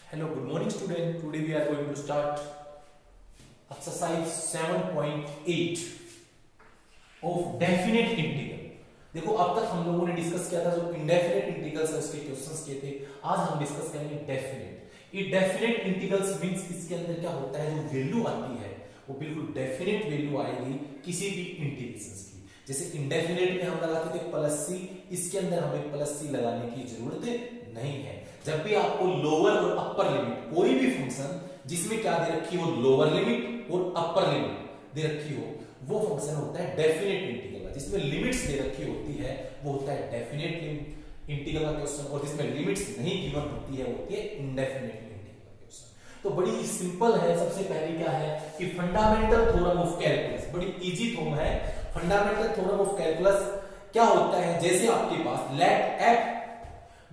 Hello, good morning student. Today we are going to start exercise 7.8 of definite integral. देखो अब तक हम लोगों ने डिस्कस किया था जो इंडेफिनिट इंटीग्रल्स है उसके क्वेश्चंस किए थे। आज हम डिस्कस करेंगे डेफिनेट। ये डेफिनेट इंटीग्रल्स मींस इसके अंदर क्या होता है, जो वैल्यू आती है वो बिल्कुल डेफिनेट वैल्यू आएगी किसी भी इंटीग्रेशंस की। जैसे इंडेफिनेट में हम लगाते थे प्लस सी, इसके अंदर हमें प्लस सी लगाने की जरूरत नहीं है। जब भी आपको लोअर और अपर लिमिट कोई भी फंक्शन जिसमें क्या दे रखी हो, लोअर लिमिट और अपर लिमिट दे रखी हो, वो फंक्शन होता है डेफिनेट इंटीग्रल। जिसमें लिमिट्स दे रखी होती है वो होता है डेफिनेट इंटीग्रल का क्वेश्चन, और जिसमें लिमिट्स नहीं गिवन होती है वो होती है इंडेफिनेट इंटीग्रल का क्वेश्चन। तो बड़ी सिंपल है। सबसे पहले क्या है कि फंडामेंटल थ्योरम ऑफ कैलकुलस, बड़ी इजी थ्योरम है। फंडामेंटल थ्योरम ऑफ कैलकुलस क्या होता है, जैसे आपके पास let f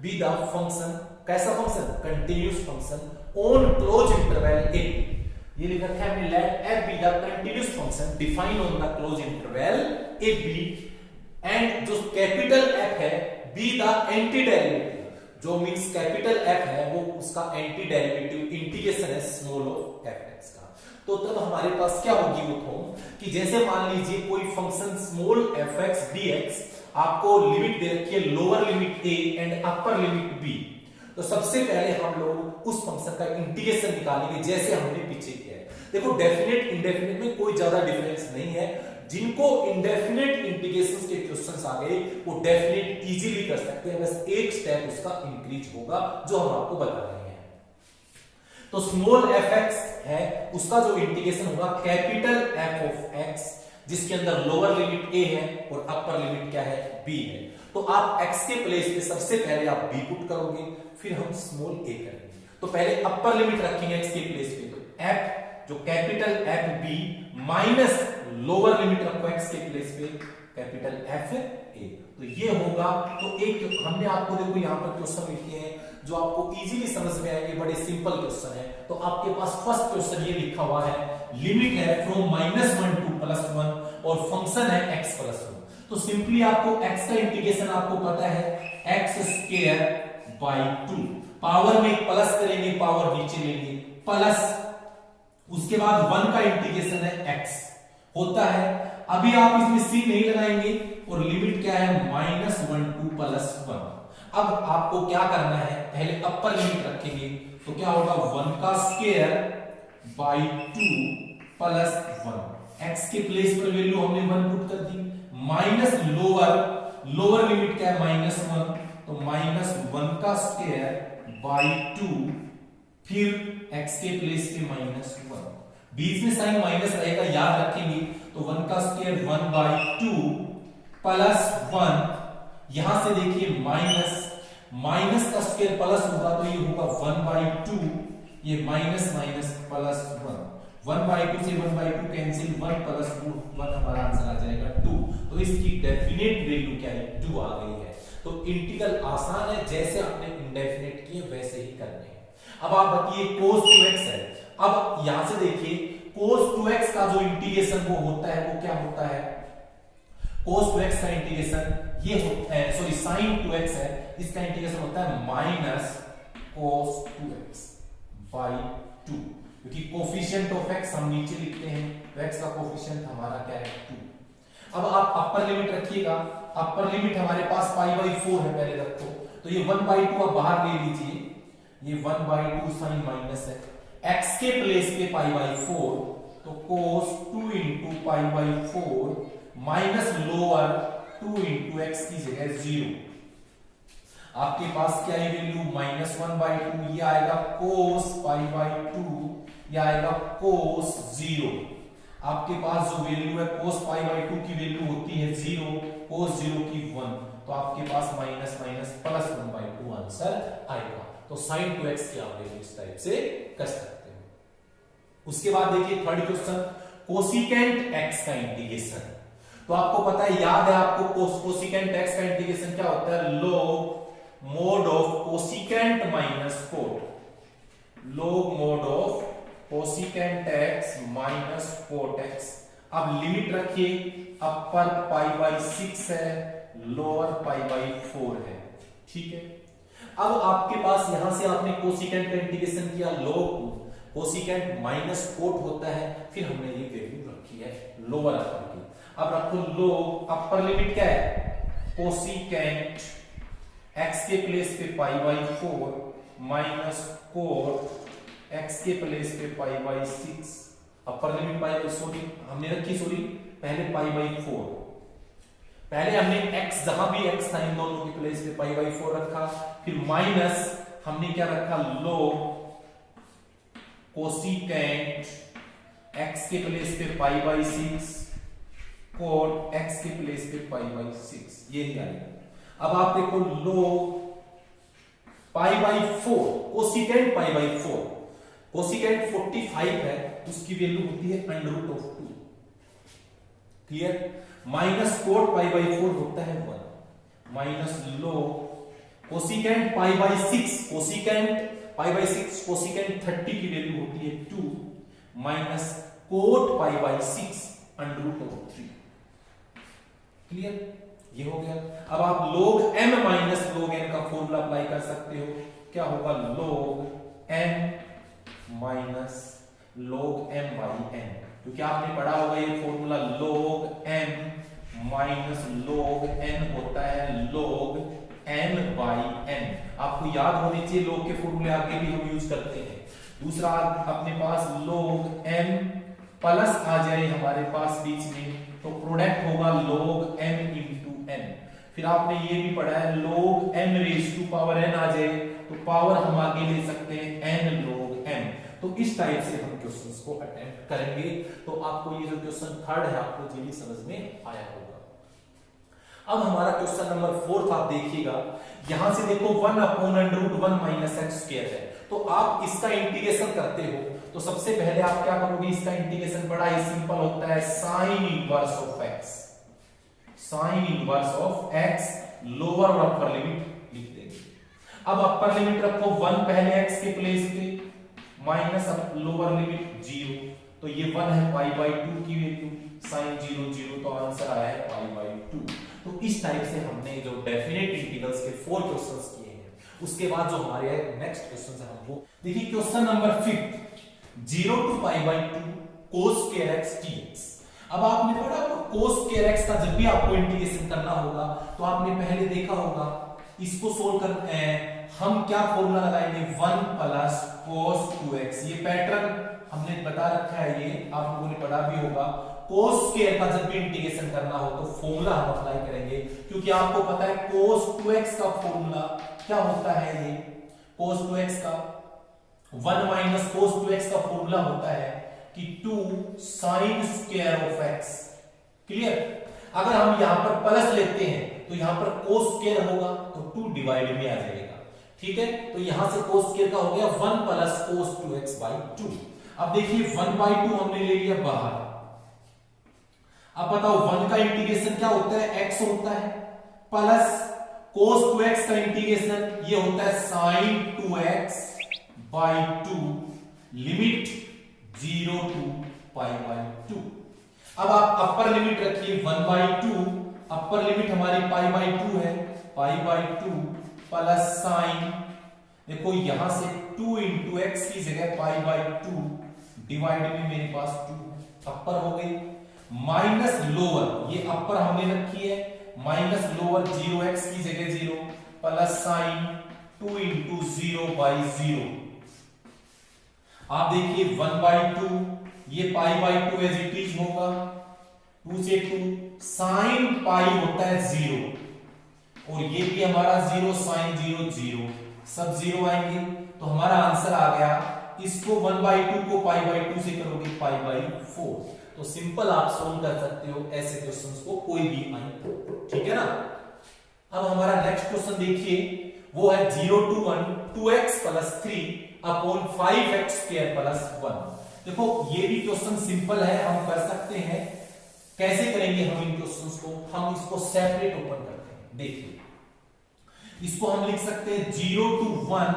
be the function, कैसा function, continuous function on close interval a, ये लिख रखा है हमने, let f be the continuous function define on the close interval a b, and जो कैपिटल एफ है बी द एंटी डेरिवेटिव, जो means capital F है वो उसका एंटी डेरिवेटिव इंटीग्रेशन है स्मॉल ऑफ एफ एक्स का। तो तब हमारे पास क्या होगी वो थोम कि जैसे मान लीजिए कोई function small F X D X, आपको लिमिट दे रखी है lower limit A and upper limit B. तो सबसे पहले हम लोग उस फंक्शन का इंटीग्रेशन निकालेंगे जैसे हमने पीछे किया है। देखो डेफिनेट इंडेफिनेट में कोई ज्यादा डिफरेंस नहीं है। जिनको इंडेफिनेट इंटीग्रेशंस के क्वेश्चंस आ गए वो डेफिनेट इजीली कर सकते हैं, बस एक स्टेप उसका इंक्रीज होगा जो हम आपको बता रहे हैं। तो स्मॉल एफ एक्स है, उसका जो इंटीग्रेशन होगा कैपिटल एफ ऑफ एक्स, जिसके अंदर लोअर लिमिट ए है और अपर लिमिट क्या है, बी है। तो आप x के प्लेस पे सबसे पहले आप b पुट करोगे, फिर हम स्मॉल a करेंगे। तो पहले अपर लिमिट रखेंगे x के प्लेस पे, तो f जो capital F B minus lower limit रखो x के प्लेस पे कैपिटल एफ ए, तो ये होगा। तो एक हमने आपको देखो यहाँ पर क्वेश्चन लिखे हैं जो आपको इजीली समझ में आएंगे, बड़े सिंपल क्वेश्चन है। तो आपके पास फर्स्ट क्वेश्चन ये लिखा हुआ है, लिमिट है फ्रॉम -1 टू +1 और फंक्शन है x +1। तो सिंपली आपको x का इंटीग्रेशन आपको पता है x² 2, पावर में एक प्लस करेंगे, पावर नीचे लेंगे प्लस, उसके बाद 1 का इंटीग्रेशन है x होता है। अभी आप इसमें c नहीं लगाएंगे और लिमिट क्या है -1 टू +1। अब आपको क्या करना है, पहले अपर लिमिट रखेंगे तो क्या होगा 1 का स्क्वायर बाई 2 प्लस 1, x के प्लेस पर वैल्यू हमने 1 पुट कर दी, माइनस लोअर लिमिट क्या है -1, तो -1 का स्क्वायर बाई 2, फिर x के प्लेस पे -1, बीच में साइन माइनस रहेगा याद रखेंगे। तो 1 का स्क्वायर 1 बाई 2 प्लस 1, यहां से देखिए माइनस का स्क्वायर प्लस होगा तो ये होगा 1 बाई 2, ये माइनस प्लस 1 बाई 2 से 1 बाई 2 कैंसिल, 1 प्लस 2 1 हमारा आंसर आ जाएगा 2। तो इसकी डेफिनेट वैल्यू क्या है, 2 आ गई है। तो इंटीग्रल आसान है, जैसे आपने इंडेफिनेट किए वैसे ही करने हैं। अब आप बताइए cos 2x है। अब यहां से देखिए cos 2x का जो इंटीग्रेशन वो होता है वो क्या होता है, cos 2x का इंटीग्रेशन ये होता है, सॉरी sin 2x है, इसका इंटीग्रेशन होता है माइनस cos 2x बाई 2, क्योंकि कोफिशिएंट ऑफ x हम नीचे लिखते हैं तो x का कोफिशिएंट हमारा क्या है 2। अब आप अपर लिमिट रखिएगा, अपर लिमिट हमारे पास π/4 है, पहले रखो तो ये 1/2 आप बाहर ले लीजिए, ये 1/2 साइन माइनस है, x के प्लेस पे π/4 तो cos 2 into π/4 minus lower 2 into x की जगह 0। आपके पास क्या है वैल्यू -1/2, ये आएगा cos π/2, ये आएगा cos 0। आपके पास जो वैल्यू है cos π/2 की वैल्यू होती है 0, cos 0 की 1, तो आपके पास माइनस प्लस 1/2 आंसर आएगा। तो sin 2x की आप वैल्यू इस टाइप से कर सकते हो। उसके बाद देखिए थर्ड क्वेश्चन, कोसिकेंट x का इंटीग्रेशन। तो आपको पता है, याद है आपको कोसिकेंट x का इंटीग्रेशन क्या होता है, log mod of cosecant minus cot, log mod of cosecant x minus cot x। अब लिमिट रखिए, अपर π/6 है, लोअर π/4 है, ठीक है। अब आपके पास यहां से आपने कोसिकेंट का इंटीग्रेशन किया, log कोसिकेंट माइनस कोट होता है, फिर हमने ये वैल्यू रखी है लोअर अपर की। अब रखो log अपर लिमिट क्या है, कोसिकेंट x के प्लेस पे पाई बाई 4 माइनस कोट x के प्लेस पे pi by 6, upper limit pi by हमने रखी पहले पाई बाई 4, पहले हमने x जहां भी x था इन दोनों के प्लेस पे पाई बाई 4 रखा, फिर माइनस हमने क्या रखा log कोसिकेंट x के प्लेस पे पाई बाई 6 कोट x के प्लेस पे पाई बाई 6, यही आएगा। अब आप देखो log pi by 4 cosecant pi by 4, cosecant 45 है, उसकी वैल्यू होती है √2, clear. Minus cot pi by 4 होता है 1, minus log cosecant pi by 6, cosecant pi by 6 cosecant 30 की वैल्यू होती है 2, minus cot pi by 6 √3, clear, ये हो गया। अब आप log m minus log n का फॉर्मूला अप्लाई कर सकते हो, क्या होगा log m minus log m by n, क्योंकि आपने पढ़ा होगा ये formula log m minus log n होता है log n बाई n, आपको याद होनी चाहिए, log के फॉर्मूले आगे भी हम यूज करते हैं। दूसरा अपने पास log m प्लस आ जाए हमारे पास बीच में, तो प्रोडक्ट होगा log m इंटू n, फिर आपने ये भी पढ़ा है log m raise to power n आ जाए तो पावर हम आगे ले सकते हैं n log m, तो इस टाइप से हम क्वेश्चंस को अटेम्प्ट करेंगे। तो आपको ये जो क्वेश्चन थर्ड है आपको जल्दी समझ में आया होगा। अब हमारा क्वेश्चन नंबर 4 आप देखिएगा, यहां से देखो 1/√1 माइनस एक्स स्क्वायर है, तो आप इसका इंटीग्रेशन करते हो तो सबसे पहले आप क्या करोगे, इसका इंटीग्रेशन बड़ा ही सिंपल होता है, sine inverse of x, sine inverse of x lower और अपर लिमिट लिख देंगे। अब अपर लिमिट रखो 1 पहले x के प्लेस पे माइनस लोअर लिमिट 0, तो ये 1 है पाई बाई 2 की वैल्यू, साइन 0 0, तो आंसर आया है पाई बाई 2। तो इस टाइप से हमने जो डेफिनेट इंटीग्रल्स के 4 क्वेश्चंस किए हैं, उसके बाद जो हमारे नेक्स्ट क्वेश्चन है हम वो देखिए। Question number 5 0 to pi by 2 cos square x dx। अब आपने पढ़ा cos square x का जब भी आपको इंटीग्रेशन करना होगा तो आपने पहले देखा होगा, इसको सोल्व कर हम क्या फॉर्मूला लगाएंगे, 1 प्लस cos 2x, ये पैटर्न हमने बता रखा है, ये आप लोगों ने पढ़ा भी होगा। cos square का जब भी इंटीग्रेशन करना हो तो फॉर्मूला हम अप्लाई करेंगे, क्योंकि आपको पता है cos 2x का फॉर्मूला क्या होता है, ये cos 2x का 1 माइनस cos 2x का फॉर्मूला होता है कि 2 sin square of x, clear. अगर हम यहां पर प्लस लेते हैं तो यहां पर cos स्क्वायर होगा तो 2 डिवाइड में आ जाएगा, ठीक है। तो यहां से cos स्क्वायर का हो गया 1 प्लस cos 2x बाई 2। अब देखिए 1 बाई 2 हमने ले लिया बाहर, अब बताओ 1 का इंटीग्रेशन क्या होता है, x होता है, प्लस cos 2x का इंटीग्रेशन ये होता है sin 2x by 2, limit 0 to pi by 2। अब आप अपर लिमिट रखिए 1 बाई 2, अपर लिमिट हमारी पाई बाई 2 है, पाई बाई 2 प्लस साइन, देखो यहां से 2 इंटू एक्स की जगह पाई बाई 2 डिवाइड में मेरे पास 2 अपर हो गई, माइनस लोअर, ये अपर हमने रखी है, माइनस लोअर 0x की जगह 0 प्लस साइन 2 इंटू 0 बाई 0। आप देखिए 1 बाई 2, ये pi by 2 as it is होगा, 2 से 2 साइन पाई होता है 0, और ये भी हमारा 0 साइन 0 0, सब 0 आएंगे, तो हमारा आंसर आ गया। इसको 1 बाई 2 को पाई बाई 2 से करोगे पाई बाई 4, तो सिंपल आप सोल्व कर सकते हो ऐसे क्वेश्चंस को, कोई भी आए, ठीक है ना। अब हमारा नेक्स्ट क्वेश्चन देखिए, वो है 0 to 1 2x plus 3 upon 5x square plus 1। देखो ये भी क्वेश्चन सिंपल है, हम कर सकते हैं। कैसे करेंगे हम इन क्वेश्चंस को, हम इसको सेपरेट ओपन करते हैं। देखिए इसको हम लिख सकते हैं 0 टू 1,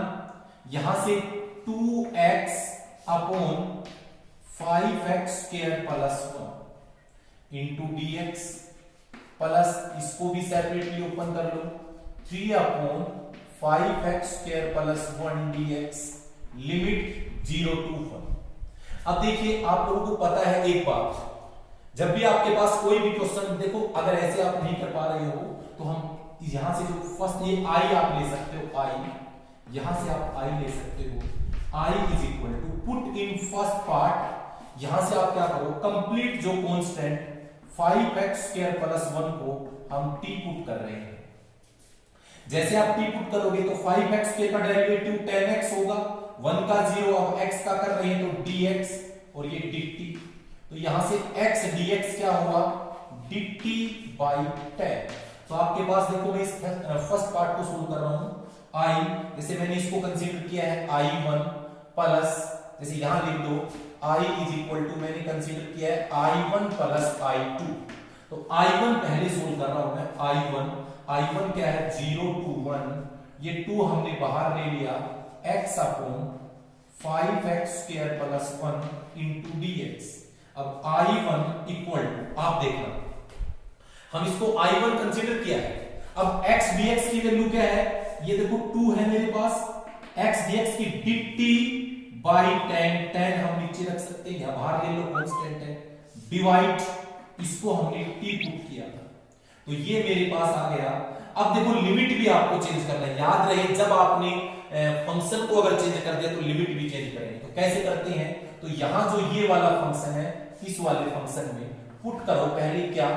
यहां से 2x upon 5x square plus 1 into dx, plus इसको भी सेपरेटली ओपन कर लो 3 upon 5x square plus 1 dx limit 0 to 1। अब देखिए आप लोगों को पता है एक बात, जब भी आपके पास कोई भी क्वेश्चन, देखो अगर ऐसे आप नहीं कर पा रहे हो तो हम यहां से जो फर्स्ट ये i आप ले सकते हो, i यहां से आप i ले सकते हो, i is equal to put in first part, यहां से आप क्या करो कंप्लीट जो कांस्टेंट 5x स्क्वायर प्लस 1 को हम t पुट कर रहे हैं। जैसे आप t पुट करोगे तो 5x स्क्वायर का डेरिवेटिव 10x होगा, 1 का 0, अब x का कर रहे हैं तो dx और ये dt, तो यहां से x dx क्या होगा dt बाई 10। तो आपके पास देखो मैं इस फर्स्ट पार्ट को सोल्व कर रहा हूं, i जैसे मैंने इसको कंसीडर किया है i1 प्लस, जैसे यहां लिख दो i इज इक्वल टू मैंने कंसीडर किया है i1 प्लस i2, तो i1 पहले सोल्व कर रहा हूं मैं, i1 क्या है 0 to 1, ये 2 हमने बाहर ले लिया, x upon 5x square plus 1 into dx। अब i1 इक्वल टू, आप देखना हम इसको i1 कंसीडर किया है, अब x dx की वैल्यू क्या है, ये देखो 2 है मेरे पास, x dx की dt बाई 10 हम नीचे रख सकते हैं, यहां बाहर ले लो कांस्टेंट है, डिवाइड इसको हमने t पुट किया था, तो ये मेरे पास आ गया। अब देखो लिमिट भी आपको चेंज करना है, याद रहे जब आपने फंक्शन को अगर चेंज कर दिया तो लिमिट भी चेंज करेंगे, तो कैसे करते हैं, तो यहां जो ये वाला फंक्शन है इस वाले फंक्शन में पुट करो पहले क्या,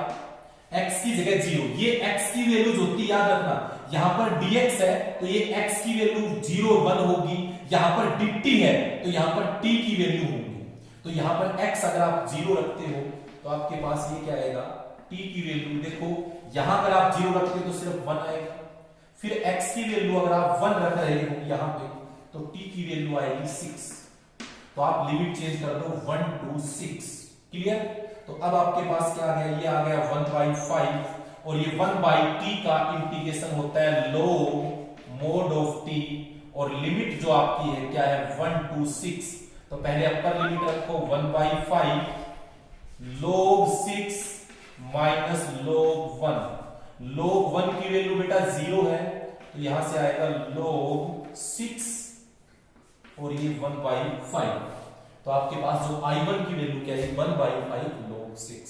x की जगह 0, ये x की वैल्यू जो होती याद रखना, यहां पर dx है तो ये x की वैल्यू 0 1 होगी, यहां पर dt है तो यहां पर t की वैल्यू होगी, तो यहां पर x अगर आप 0 रखते हो तो आपके पास ये क्या आएगा t की वैल्यू, देखो यहां अगर आप 0 रखते हो तो सिर्फ 1 आएगा, फिर x की वैल्यू अगर आप 1 रख रहे हो यहां पे तो t की वैल्यू आएगी 6, तो आप लिमिट चेंज कर दो 1 to 6, क्लियर। तो अब आपके पास क्या आ गया, ये आ गया 1/5 और ये 1/t का इंटीग्रेशन होता है log mod of t, और लिमिट जो आपकी है क्या है 1 to 6, तो पहले अपर लिमिट रखो 1/5 log 6 माइनस log 1, log 1 की वैल्यू बेटा 0 है तो यहां से आएगा log 6 और ये 1/5, तो आपके पास जो i1 की वैल्यू क्या है 1/5 log 6।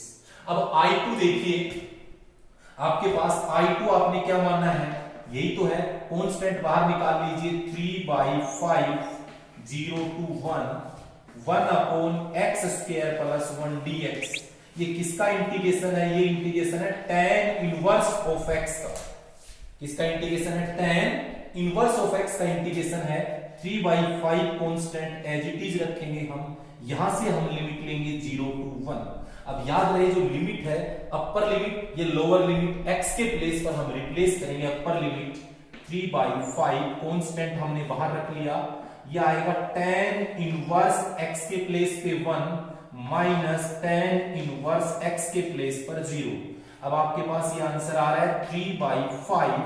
अब i2 देखिए, आपके पास i2 आपने क्या मानना है, यही तो है कांस्टेंट, बाहर निकाल लीजिए 3/5 0 to 1 upon x square plus 1 dx, ये किसका इंटीग्रेशन है, ये इंटीग्रेशन है tan इनवर्स ऑफ x का, किसका इंटीग्रेशन है tan इनवर्स ऑफ x का इंटीग्रेशन है 3/5 कांस्टेंट एज इट इज रखेंगे हम, यहां से हम लिमिट लेंगे 0 to 1। अब याद रहे जो लिमिट है अपर लिमिट, ये लोअर लिमिट x के प्लेस पर हम रिप्लेस करेंगे अपर लिमिट 3/5 कांस्टेंट हमने बाहर रख लिया, ये आएगा tan इनवर्स x के प्लेस पे 1 माइनस tan इनवर्स x के प्लेस पर 0। अब आपके पास ये आंसर आ रहा है 3/5,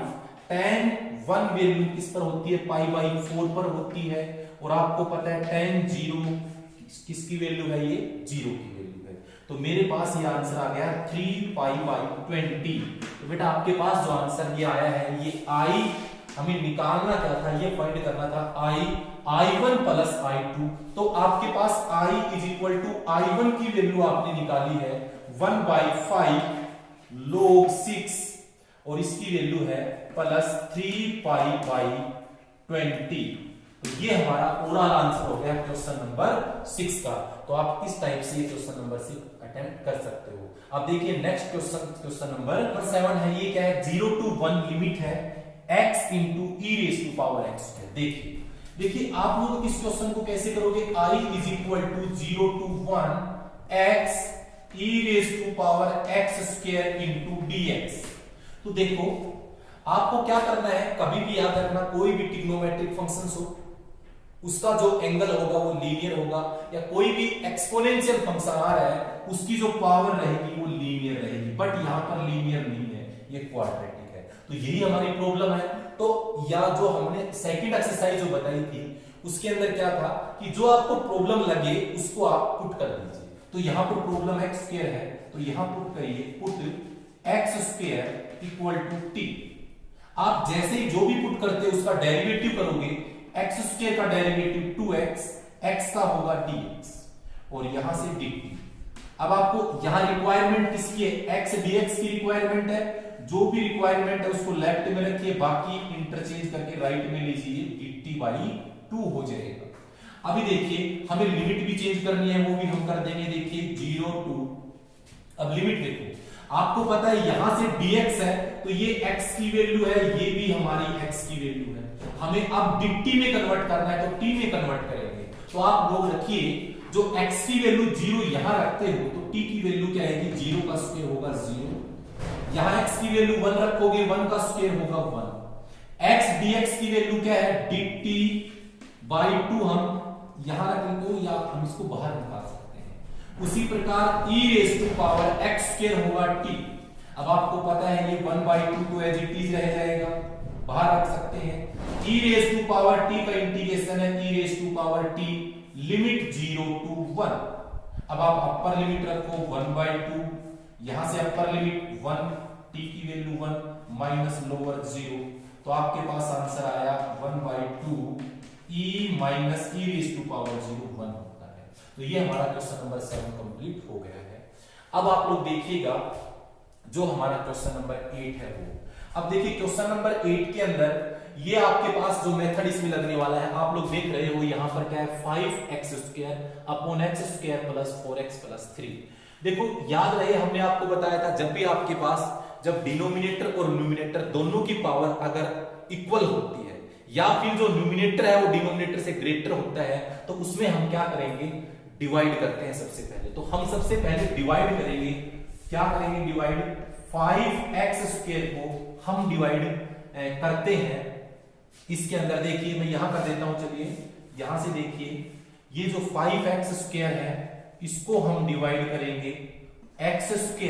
tan 1 वैल्यू किस पर होती है π/4 पर होती है, और आपको पता है tan 0 किसकी वैल्यू है, ये 0 की वैल्यू है, तो मेरे पास ये आंसर आ गया 3π/20। तो बेटा आपके पास जो आंसर ये आया है, ये i हमें निकालना क्या था, ये फाइंड करना था i1 प्लस i2, तो आपके पास i is equal to i1 की वैल्यू आपने निकाली है 1/5 log 6 और इसकी वैल्यू है प्लस 3π/20, तो ये हमारा ओवरऑल आंसर हो गया क्वेश्चन नंबर 6 का। तो आप इस टाइप से क्वेश्चन नंबर 6 अटेम्प्ट कर सकते हो। अब देखिए नेक्स्ट क्वेश्चन नंबर 7 है, ये क्या है 0 to 1 लिमिट है x into e raised to power x है। देखिए आप लोग इस क्वेश्चन को कैसे करोगे, i is equal to 0 to 1 x e raised to power x square into dx। तो देखो आपको क्या करना है, कभी भी याद रखना कोई भी ट्रिग्नोमेट्रिक फंक्शंस हो उसका जो एंगल होगा वो लीनियर होगा, या कोई भी एक्सपोनेंशियल फंक्शन आ रहा है उसकी जो पावर रहेगी वो लीनियर रहेगी, बट यहां पर लीनियर नहीं है, ये क्वाड्रेटिक है। तो यही हमारी प्रॉब्लम है। तो या जो हमने सेकंड एक्सरसाइज जो बताई थी उसके अंदर क्या था कि जो आपको प्रॉब्लम लगे उसको आप पुट कर दीजिए। तो यहां पर प्रॉब्लम x स्क्वायर है तो यहां पुट करिए, put x square equal to t। आप जैसे ही जो भी पुट करते हो उसका डेरिवेटिव करोगे, एक्स स्क्वायर का डेरिवेटिव 2x, x का होगा dx और यहां से dt। अब आपको यहां रिक्वायरमेंट किसकी है, x dx की रिक्वायरमेंट है। जो भी रिक्वायरमेंट है उसको लेफ्ट में रखिए, बाकी इंटरचेंज करके राइट में लीजिए, dt/2 हो जाएगा। अभी देखिए हमें लिमिट भी चेंज करनी है, वो भी हम कर देंगे। देखिए 0 to, अब लिमिट देखो, आपको पता है यहां से dx है तो ये x की वैल्यू है, ये भी हमारी x की वैल्यू है। हमें अब dt में कन्वर्ट करना है तो t में कन्वर्ट करेंगे। तो आप लोग रखिए, जो x की वैल्यू 0 यहां रखते हो तो t की वैल्यू क्या आएगी, 0 का स्क्वायर होगा 0। यहां x की वैल्यू 1 रखोगे, 1 का स्क्वायर होगा 1। x dx की वैल्यू क्या है, dt/2 हम यहां रखेंगे या हम इसको बाहर निकाल सकते हैं। उसी प्रकार e⁻x² होगा t। अब आपको पता है ये 1/2 तो एज इट इज रह जाएगा, बाहर रख सकते हैं। e⁻t का इंटीग्रेशन है e⁻t लिमिट 0 to 1। अब आप अपर लिमिट रखो 1/2, यहां से अपर लिमिट 1, t की वैल्यू 1 माइनस लोअर 0, तो आपके पास आंसर आया 1/2 e⁻e⁻0 1 होता है। तो ये हमारा क्वेश्चन नंबर 7 कंप्लीट हो गया है। अब आप लोग देखिएगा जो हमारा क्वेश्चन नंबर 8 है वो। अब देखिए क्वेश्चन नंबर 8 के अंदर ये आपके पास जो मेथड इसमें लगने वाला है, आप लोग देख रहे हो यहां पर क्या है, 5x² upon x² plus 4x plus 3। देखो याद रहे हमने आपको बताया था, जब भी आपके पास जब डिनोमिनेटर और न्यूमिनेटर दोनों की पावर अगर इक्वल होती है या फिर जो न्यूमिनेटर है वो डिनोमिनेटर से ग्रेटर होता है तो उसमें हम क्या करेंगे, डिवाइड करते हैं सबसे पहले। तो हम सबसे पहले डिवाइड करेंगे, क्या करेंगे, डिवाइड 5x² को हम डिवाइड करते हैं। इसके अंदर देखिए मैं यहां कर देता हूं, चलिए यहां से देखिए ये जो 5x² है इसको हम डिवाइड करेंगे x²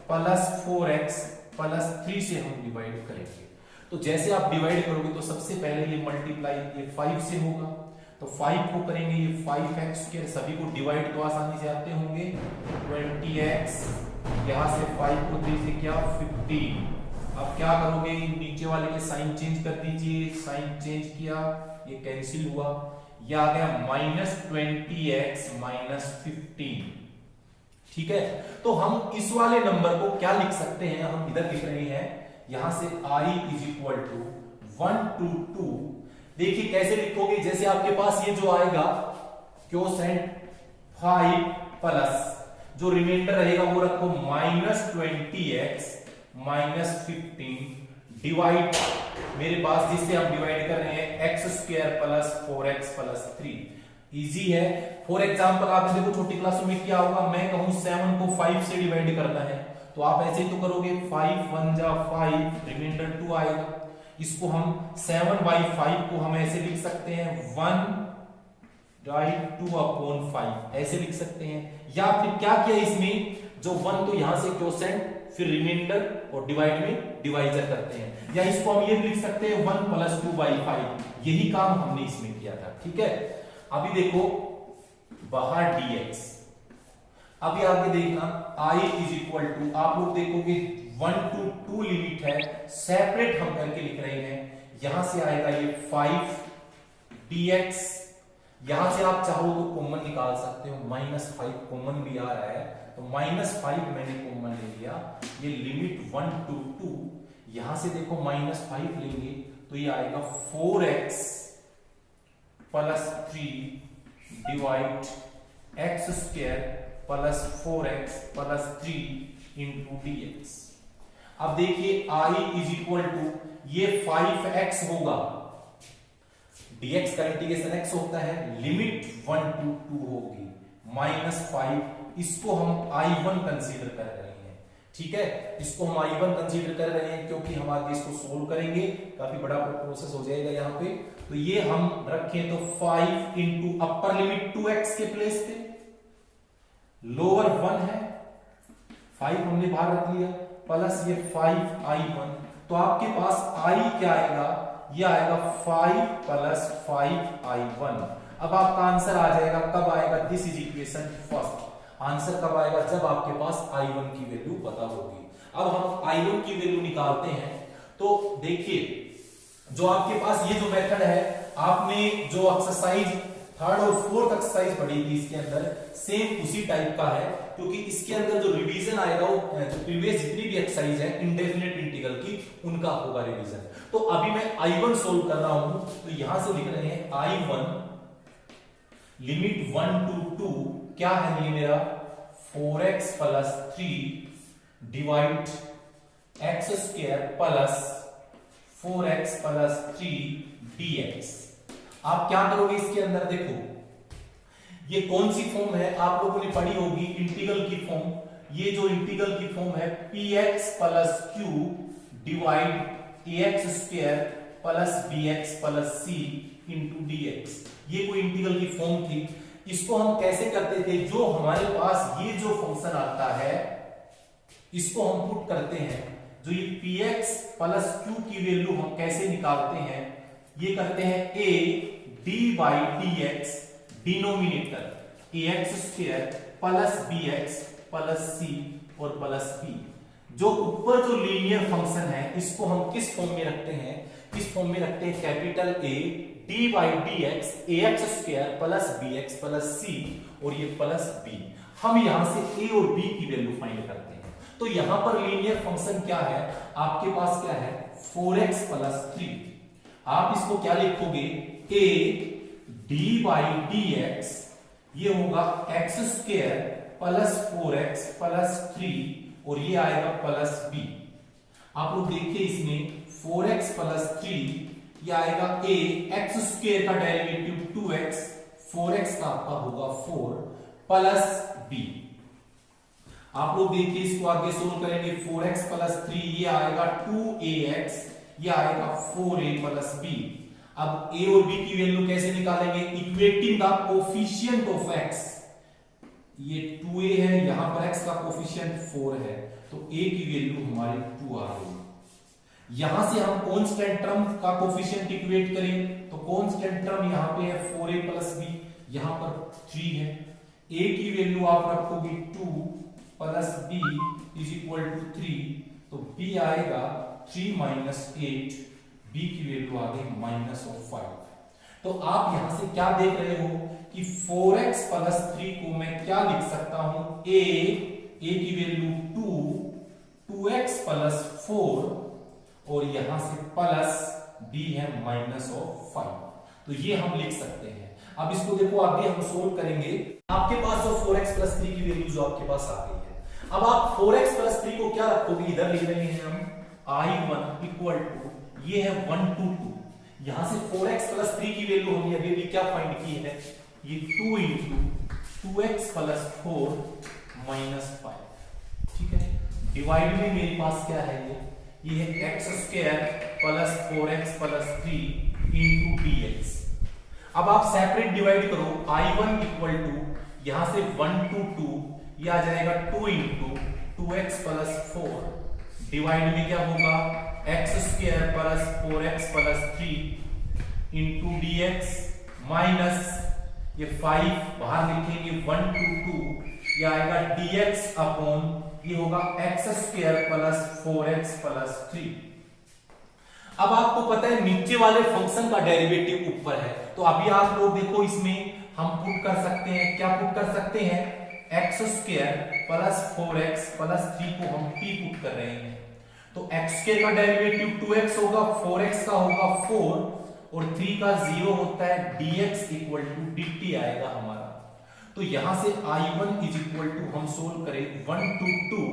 प्लस 4x प्लस 3 से हम डिवाइड करेंगे। तो जैसे आप डिवाइड करोगे तो सबसे पहले ये मल्टीप्लाई ये 5 से होगा, तो 5 को करेंगे ये 5x², सभी को डिवाइड तो आसानी से आते होंगे, 20x, यहां से 5 को 3 से क्या 15। अब क्या करोगे, नीचे वाले के साइन चेंज कर दीजिए, साइन चेंज किया, ये कैंसिल हुआ, ये आ गया -20x -15। ठीक है, तो हम इस वाले नंबर को क्या लिख सकते हैं, हम इधर लिख रहे हैं यहां से i = 1 to 2। देखिए कैसे लिखोगे, जैसे आपके पास ये जो आएगा क्वोशेंट 5 प्लस जो रिमाइंडर रहेगा वो रखो -20x -15 डिवाइड, मेरे पास जिससे हम डिवाइड कर रहे हैं x² plus 4x plus 3। Easy है। फॉर एग्जांपल आपने देखो छोटी क्लासों में क्या होगा, मैं कहूं 7 को 5 से डिवाइड करना है तो आप ऐसे ही तो करोगे, 5 1 जा 5, रिमाइंडर 2 आएगा। इसको हम 7/5 को हम ऐसे लिख सकते हैं 1/2/5 ऐसे लिख सकते हैं। या फिर क्या किया इसमें, जो 1 तो यहां से क्वोशेंट फिर रिमाइंडर और डिवाइड में डिवाइजर करते हैं, या इसको हम ये भी लिख सकते हैं 1 + 2/5। यही काम हमने इसमें किया था। ठीक है, अभी देखो बाहर dx, अभी आगे देखना i = आप लोग देखोगे 1 to 2 लिमिट है, सेपरेट हम करके लिख रहे हैं। यहां से आएगा ये 5 dx, यहां से आप चाहो तो कॉमन निकाल सकते हो, -5 कॉमन भी आ रहा है तो -5 मैंने कॉमन ले लिया। ये लिमिट 1 to 2, यहां से देखो -5 लेंगे तो ये आएगा 4x plus 3 divide x² plus 4x plus 3 into dx। अब देखिए i = ये 5x होगा, dx का इंटीग्रेशन x होता है, लिमिट 1 to 2 होगी, -5, इसको हम i1 कंसीडर कर रहे हैं। ठीक है, इसको हम i1 कंसीडर कर रहे हैं क्योंकि हम आगे इसको सोल्व करेंगे, काफी बड़ा प्रोसेस हो जाएगा यहाँ पे। तो ये हम रखें तो 5 इंटू अपर लिमिट 2x के प्लेस पे, लोअर 1 है, 5 हमने बाहर रख लिया, प्लस ये 5i1, तो आपके पास i क्या आएगा, ये आएगा 5 + 5i1। अब आपका आंसर आ जाएगा, कब आएगा, this is equation first. Answer कब आएगा, जब आपके पास i1 की वैल्यू पता होगी। अब हम i1 की वैल्यू निकालते हैं, तो देखिए जो आपके पास ये जो मेथड है, आपने जो एक्सरसाइज थर्ड और फोर्थ एक्सरसाइज पढ़ी थी इसके अंदर सेम उसी टाइप का है, क्योंकि इसके अंदर जो रिवीजन आएगा वो जो प्रीवियस जितनी भी एक्सरसाइज है इंडेफिनिट इंटीग्रल की उनका होगा रिवीजन। तो अभी मैं I1 सोल्व कर रहा हूं, तो यहां से लिख रहे हैं I1 लिमिट 1 to 2 क्या है ये मेरा 4x plus 3 divide x square plus 4x plus 3 dx। आप क्या करोगे इसके अंदर, देखो ये कौन सी फॉर्म है आप लोगों ने पढ़ी होगी, इंटीग्रल की फॉर्म। ये जो इंटीग्रल की फॉर्म है px plus q divide ax square plus bx plus c into dx, ये कोई इंटीग्रल की फॉर्म थी। इसको हम कैसे करते थे, जो हमारे पास ये जो फंक्शन आता है इसको हम पुट करते हैं, जो ये px प्लस q की वैल्यू हम कैसे निकालते हैं, ये करते हैं a d by dx denominator ax square plus bx plus c और प्लस b। जो ऊपर जो लीनियर फंक्शन है इसको हम किस फॉर्म में रखते हैं, किस फॉर्म में रखते हैं, capital A d by dx ax square plus bx plus c और ये प्लस b। हम यहां से a और b की वैल्यू फाइंड करते हैं। तो यहां पर लीनियर फंक्शन क्या है, आपके पास क्या है 4x प्लस 3, आप इसको क्या लिखोगे a d बाई dx, ये होगा x square plus 4x plus 3 और ये आएगा प्लस b। आप लोग देखिए इसमें 4x प्लस 3 ये आएगा a, x स्क्वायर का डेरिवेटिव 2x, 4x का आपका होगा 4 प्लस b। आप लोग देखिए इसको आगे सोल्व करेंगे, 4x प्लस 3 ये आएगा 2ax, ये आएगा 4a प्लस b। अब a और b की वैल्यू कैसे निकालेंगे, equating the coefficient of x, ये 2a है, यहां पर x का कोफिशिएंट 4 है, तो a की वैल्यू हमारी 2 आ गई। यहां से हम कांस्टेंट टर्म का कोफिशिएंट इक्वेट करें, तो कांस्टेंट टर्म यहां पे है 4a प्लस b, यहां पर 3 है, a की वैल्यू आप रखोगे 2 plus b is equal to 3, तो b आएगा 3 माइनस 8, b की वैल्यू आ गई माइनस ऑफ 5। तो आप यहां से क्या देख रहे हो कि 4x प्लस 3 को मैं क्या लिख सकता हूं, a की वैल्यू 2x प्लस 4 और यहां से प्लस b है माइनस ऑफ 5, तो ये हम लिख सकते हैं। अब इसको देखो आगे हम सोल्व करेंगे, आपके पास जो 4x प्लस 3 की वैल्यू जो आपके पास आ गई है, अब आप 4x प्लस 3 को क्या रखोगे, इधर लिख रहे हैं हम I1 इक्वल टू, ये है 1 to 2, यहां से 4x प्लस 3 की वैल्यू हमने अभी भी क्या फाइंड की है, ये 2 इंटू 2x प्लस 4 माइनस 5, ठीक है। डिवाइड में मेरे पास क्या है, ये है x square plus 4x plus 3 into dx। अब आप सेपरेट डिवाइड करो, I1 इक्वल टू यहां से 1 to 2 ये आ जाएगा 2 इंटू 2x प्लस 4 डिवाइड में क्या होगा x square plus 4x plus 3 into dx minus ये 5 बाहर लिखेंगे 1 to 2 ये आएगा dx अपॉन ये होगा x square plus 4x plus 3। अब आपको पता है नीचे वाले फंक्शन का डेरिवेटिव ऊपर है, तो अभी आप लोग देखो इसमें हम पुट कर सकते हैं, क्या पुट कर सकते हैं, x square plus 4x plus 3 को हम p पुट कर रहे हैं, तो x स्क्वायर का डेरिवेटिव 2x होगा, 4x का होगा 4 और 3 का 0 होता है, dx इक्वल टू dt आएगा हमारा। तो यहां से I1 इज इक्वल टू हम सोल्व करें 1 to 2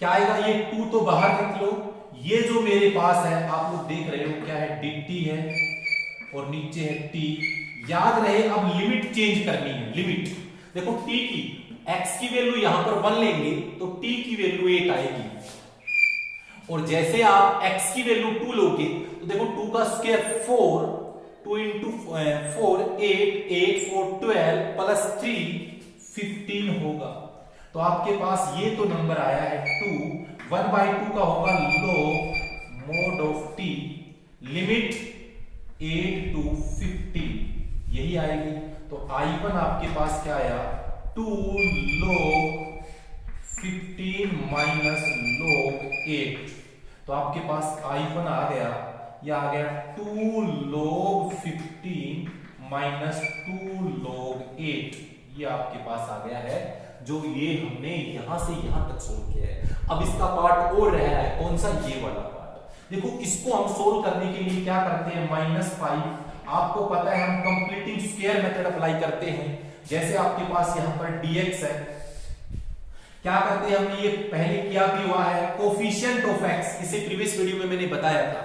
क्या आएगा, ये 2 तो बाहर रख लो, ये जो मेरे पास है आप लोग देख रहे हो क्या है, dt है और नीचे है t। याद रहे अब लिमिट चेंज करनी है, लिमिट देखो t की x की वैल्यू यहां पर 1 लेंगे तो t की वैल्यू 8 आएगी, और जैसे आप x की वैल्यू 2 लोगे तो देखो 2 का स्क्वायर 4, 2 इंटू 4 8, 8 4 12 प्लस 3 15 होगा। तो आपके पास ये तो नंबर आया है 2, 1/2 का होगा log mod of t, limit 8 to 15 यही आएगी। तो I1 आपके पास क्या आया, 2 log 15 माइनस log 8, तो आपके पास i1 आ गया, यह आ गया 2 log 15 माइनस 2 log 8, ये आपके पास आ गया है, जो ये हमने यहां से यहां तक सोल्व किया है। अब इसका पार्ट और रह रहा है, कौन सा, ये वाला पार्ट। देखो इसको हम सोल्व करने के लिए क्या करते हैं, -5, आपको पता है हम कंप्लीटिंग स्क्वायर मेथड अप्लाई करते हैं। जैसे आपके पास यहां पर dx है, क्या करते हैं, हमने ये पहले किया भी हुआ है, कोफिशिएंट ऑफ x, इसे प्रीवियस वीडियो में मैंने बताया था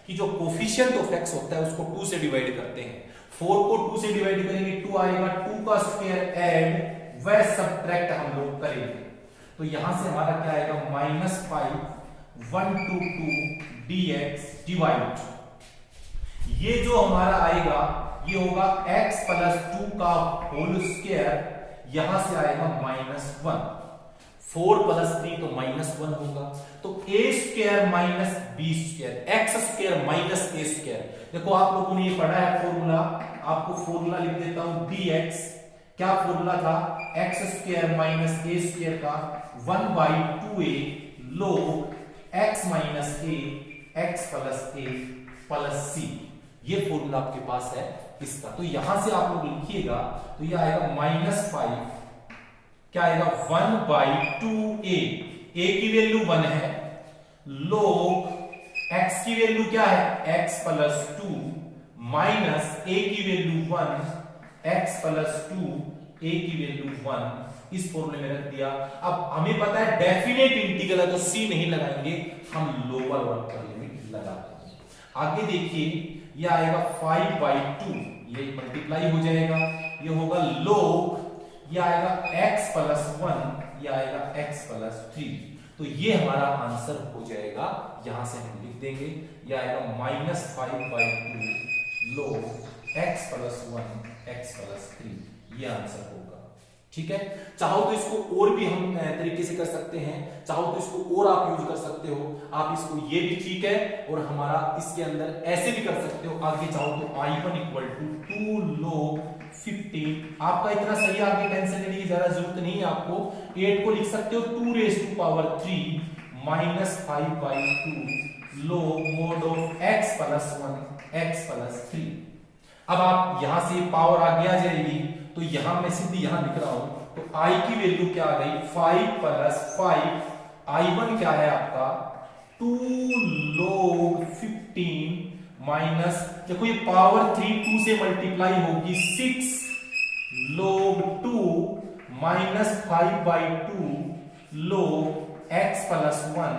कि जो कोफिशिएंट ऑफ x होता है उसको 2 से डिवाइड करते हैं। 4 को 2 से डिवाइड करेंगे 2 आएगा, 2 का स्क्वायर ऐड व सब्ट्रैक्ट हम लोग करेंगे, तो यहां से हमारा क्या आएगा, -5 1 to 2 dx डिवाइड, ये जो हमारा आएगा ये होगा x प्लस 2 का होल स्क्वायर, यहां से आएगा -1, 4 प्लस 3 तो -1 होगा, तो a square minus b square, x square minus a square. देखो आप लोगों ने ये पढ़ा है फॉर्मूला, आपको फॉर्मूला लिख देता हूं, dx क्या फॉर्मूला था, x square minus a square का 1/2a log x minus a x plus a plus c, ये फॉर्मूला आपके पास है इसका। तो यहां से आप लोग लिखिएगा तो ये आएगा -5, क्या आएगा 1/2a, a की वैल्यू 1 है, log x की वैल्यू क्या है, x प्लस 2 माइनस a की वैल्यू 1 x प्लस 2 a की वैल्यू 1, इस फॉर्मूले में रख दिया। अब हमें पता है डेफिनेट इंटीग्रल है तो c नहीं लगाएंगे, हम लोअर वन पर लिमिट लगा देंगे। आगे देखिए ये आएगा 5/2, ये मल्टीप्लाई हो जाएगा, ये होगा log, ये आएगा x प्लस 1, ये आएगा x प्लस 3, तो ये हमारा आंसर हो जाएगा, यहां से हम लिख देंगे, ये आएगा -5/2 log x plus 1 x plus 3, ये आंसर होगा। ठीक है, चाहो तो इसको और भी हम तरीके से कर सकते हैं, चाहो तो इसको और आप यूज कर सकते हो, आप इसको ये भी ठीक है, और हमारा इसके अंदर ऐसे भी कर सकते हो। आगे चाहो तो i1 = 2 log 15, आपका इतना सही, आगे टेंशन लेने की ज्यादा जरूरत नहीं है आपको, 8 को लिख सकते हो 2⁻³ -5/2 log mod of x plus 1 x plus 3। अब आप यहां से पावर आगे आ जाएगी, तो यहां मैं सीधी यहां लिख रहा हूं, तो i की वैल्यू क्या आ गई, 5 प्लस 5, i1 क्या है आपका 2 log 15 माइनस, देखो ये पावर 3 2 से मल्टीप्लाई होगी 6 log 2 minus 5/2 log x plus 1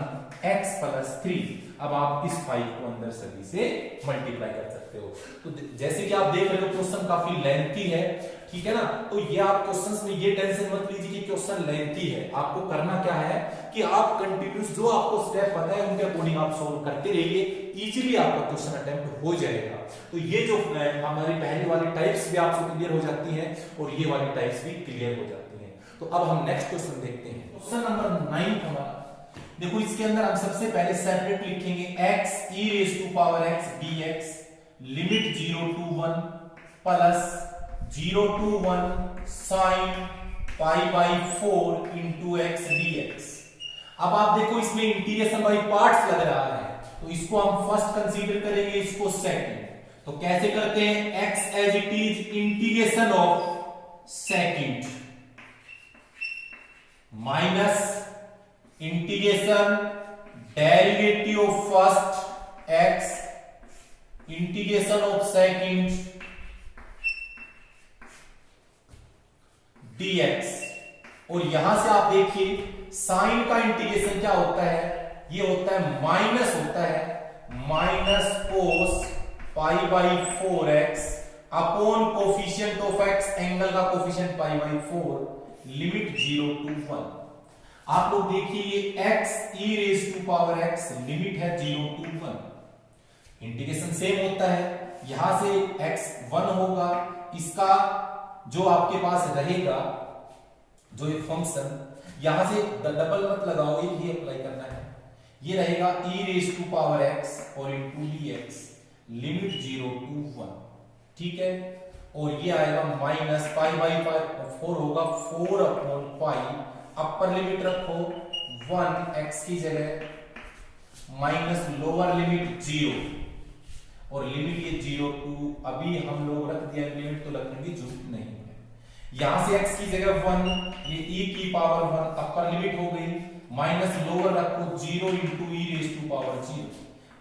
x plus 3। अब आप इस 5 को अंदर सभी से मल्टीप्लाई कर सकते हो। तो जैसे कि आप देख रहे हो क्वेश्चन काफी लेंथी है, ठीक है ना, तो ये आप क्वेश्चंस में ये टेंशन मत लीजिए कि क्वेश्चन लेंथी है, आपको करना क्या है कि आप कंटिन्यूस जो आपको स्टेप पता है उनके अकॉर्डिंग आप सॉल्व करते रहिए, इजीली आपका क्वेश्चन अटेम्प्ट हो जाएगा। तो ये जो हमारी पहले वाली टाइप्स भी आपसे क्लियर हो जाती हैं और ये वाली टाइप्स भी क्लियर हो जाती हैं। तो अब हम नेक्स्ट क्वेश्चन देखते हैं, क्वेश्चन नंबर 9 हमारा। देखो इसके अंदर हम सबसे पहले सेपरेट लिखेंगे x e⁻x dx limit 0 to 1 plus 0 to 1 sin π/4 into x dx। अब आप देखो इसमें इंटीग्रेशन बाय पार्ट्स लग रहा है, तो इसको हम फर्स्ट कंसीडर करेंगे, इसको सेकंड। तो कैसे करते हैं, x as it is integration of second minus integration derivative of first x integration of second dx। और यहां से आप देखिए साइन का इंटीग्रेशन क्या होता है, ये होता है माइनस, होता है minus cos π/4x upon coefficient of x, angle का कोफिशिएंट π/4, लिमिट 0 to 1। आप लोग देखिए ये x e⁻x लिमिट है 0 to 1, इंटीग्रेशन सेम होता है, यहां से x 1 होगा, इसका जो आपके पास रहेगा जो ये फंक्शन, यहां से डबल मत लगाओ, ये अप्लाई करना है, ये रहेगा e⁻x और इनटू dx लिमिट 0 to 1, ठीक है। और ये आएगा माइनस π/4 होगा 4/π, अपर लिमिट रखो 1 x की जगह, माइनस लोअर लिमिट 0 और लिमिट ये 0 टू, अभी हम लोग रख दिया लिमिट तो रखने की जरूरत नहीं है। यहां से x की जगह 1, ये e की पावर 1 अपर लिमिट हो गई, माइनस लोअर रखो 0 into E raise to power 0,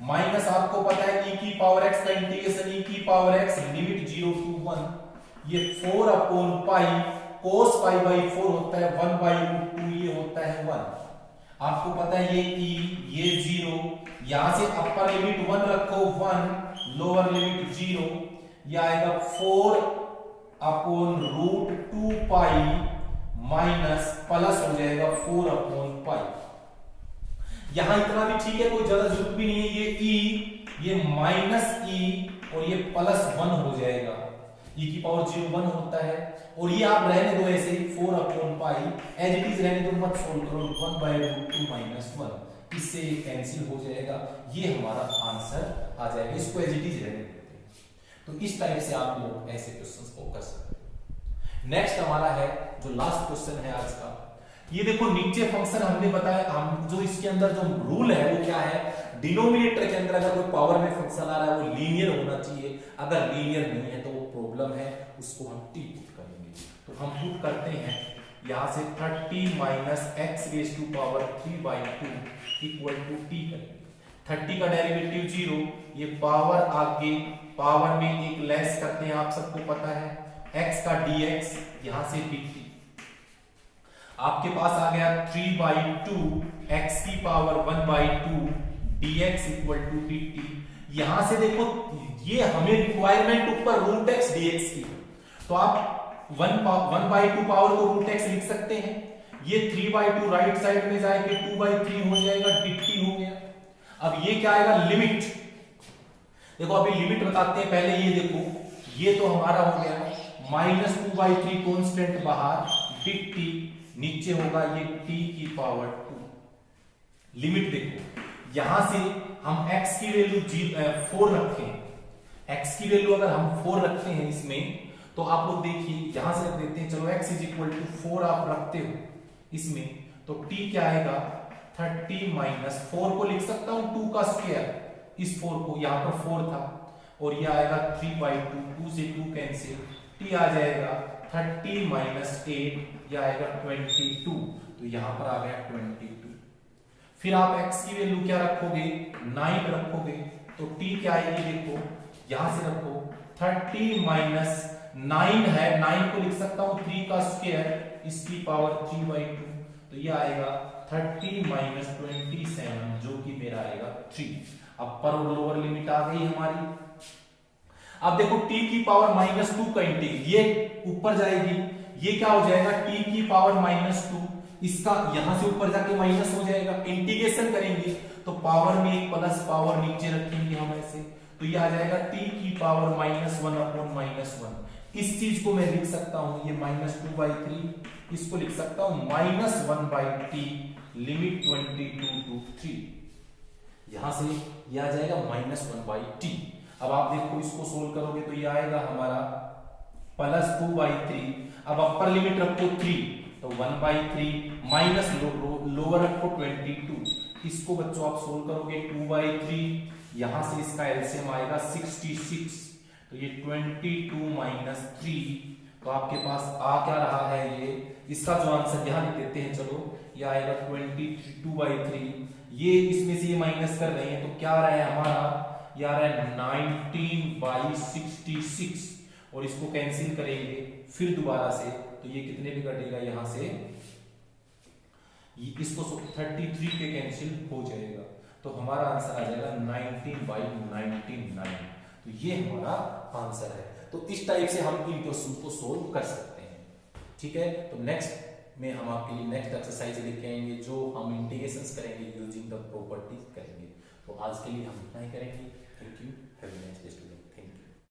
minus आपको पता है e की पावर x का इंटीग्रेशन e की पावर x लिमिट 0 टू 1, ये 4 अपॉन पाई cos पाई बाई 4 होता है 1 बाई रूट 2, ये होता है 1। आपको पता है ये e, ये 0, यहां से अपर लिमिट 1 रखो 1, लोअर लिमिट 0, ये आएगा 4 upon root 2 pi minus plus हो जाएगा 4 अपॉन पाई। यहां इतना भी ठीक है, कोई ज्यादा जरूरत भी नहीं है, ये e, ये माइनस e और ये प्लस 1 हो जाएगा, e की पावर 0 1 होता है, और ये आप रहने दो ऐसे 4 upon pi as it is रहने दो, मत सोल्व करो, 1 बाय रूट 2 माइनस 1, इससे ये कैंसिल हो जाएगा, ये हमारा आंसर आ जाएगा, इसको एज इट इज रहने देते हैं। तो इस टाइप से आप लोग ऐसे क्वेश्चंस को कर सकते हैं। नेक्स्ट हमारा है जो लास्ट क्वेश्चन है आज का, ये देखो नीचे फंक्शन हमने बताया, हम जो इसके अंदर जो रूल है वो क्या है, डिनोमिनेटर के अंदर अगर कोई पावर में फंक्शन आ रहा है वो लीनियर होना चाहिए, अगर लीनियर नहीं है तो वो प्रॉब्लम है, उसको हम टी पुट करेंगे। तो हम पुट करते हैं यहां से 30 minus X raise to power 3/2 equal to T करेंगे। 30 का डेरिवेटिव 0, ये पावर आगे पावर में एक लेस करते हैं, आप सबको पता है, x का dx यहां से dt, आपके पास आ गया 3/2 x की power 1/2 dx equal to dt। यहां से देखो ये हमें रिक्वायरमेंट ऊपर रूट x dx की, तो आप 1/2 पावर को रूट x लिख सकते हैं, ये 3/2 राइट साइड में जाएगा 2/3 हो जाएगा, dt हो गया। अब ये क्या आएगा, लिमिट, देखो अभी लिमिट बताते हैं, पहले ये देखो, ये तो हमारा हो गया -2/3 कांस्टेंट बाहर, dt नीचे होगा ये t की पावर 2। लिमिट देखो, यहां से हम x की वैल्यू 4 रखें, x की वैल्यू अगर हम 4 रखते हैं इसमें, तो आप लोग देखिए यहां से रख देते हैं, चलो x इक्वल टू 4 आप रखते हो इसमें, तो t क्या आएगा 30 माइनस 4 को लिख सकता हूं 2 का स्क्वायर, इस 4 को, यहां पर 4 था, और ये आएगा 3/2, 2 से 2 कैंसिल, t आ जाएगा 30 माइनस 8, यह आएगा 22, तो यहां पर आ गया 22। फिर आप x की वैल्यू क्या रखोगे, 9 रखोगे, तो t क्या आएगी, देखो यहां से रखो 30 माइनस 9 है, 9 को लिख सकता हूं 3 का स्क्वायर, इसकी पावर 3/2, तो ये आएगा 30 माइनस 27, जो कि मेरा आएगा 3। अपर और लोअर लिमिट आ गई हमारी। अब देखो t की पावर -2 का इंटीग्रेट, ये ऊपर जाएगी, ये क्या हो जाएगा t की पावर -2, इसका यहां से ऊपर जाके माइनस हो जाएगा, इंटीग्रेशन करेंगे तो पावर में एक प्लस पावर नीचे रखेंगे हम ऐसे, तो ये आ जाएगा t की पावर -1 अपॉन -1। इस चीज को मैं लिख सकता हूं, ये -2/3, इसको लिख सकता हूं -1/t लिमिट 22 टू 3, यहां से ये आ जाएगा -1/t। अब आप देखो इसको सोल्व करोगे तो ये आएगा हमारा +2/3, अब अपर लिमिट रखो 3, तो 1/3 माइनस लोअर रखो 22, इसको बच्चों आप सोल्व करोगे 2/3, यहां से इसका एलसीएम आएगा 66, तो ये 22 माइनस 3, तो आपके पास आ क्या रहा है, ये इसका जो आंसर यहां लिख देते हैं, चलो ये आएगा 22/3, ये इसमें से ये माइनस कर रहे हैं, तो क्या आ रहा है हमारा, ये आ रहा है 19/66, और इसको कैंसिल करेंगे फिर दोबारा से, तो ये कितने पे कटेगा, यहां से इसको 33 पे कैंसिल हो जाएगा, तो हमारा आंसर आ जाएगा 19/99, तो ये हमारा आंसर है। तो इस टाइप से हम इन क्वेश्चन को सोल्व कर सकते हैं, ठीक है। तो नेक्स्ट में हम आपके लिए नेक्स्ट एक्सरसाइज लेके आएंगे, जो हम इंटीग्रेशंस करेंगे यूजिंग द प्रॉपर्टीज करेंगे। तो आज के लिए हम इतना ही करेंगे। Thank you, have a nice day student, thank you.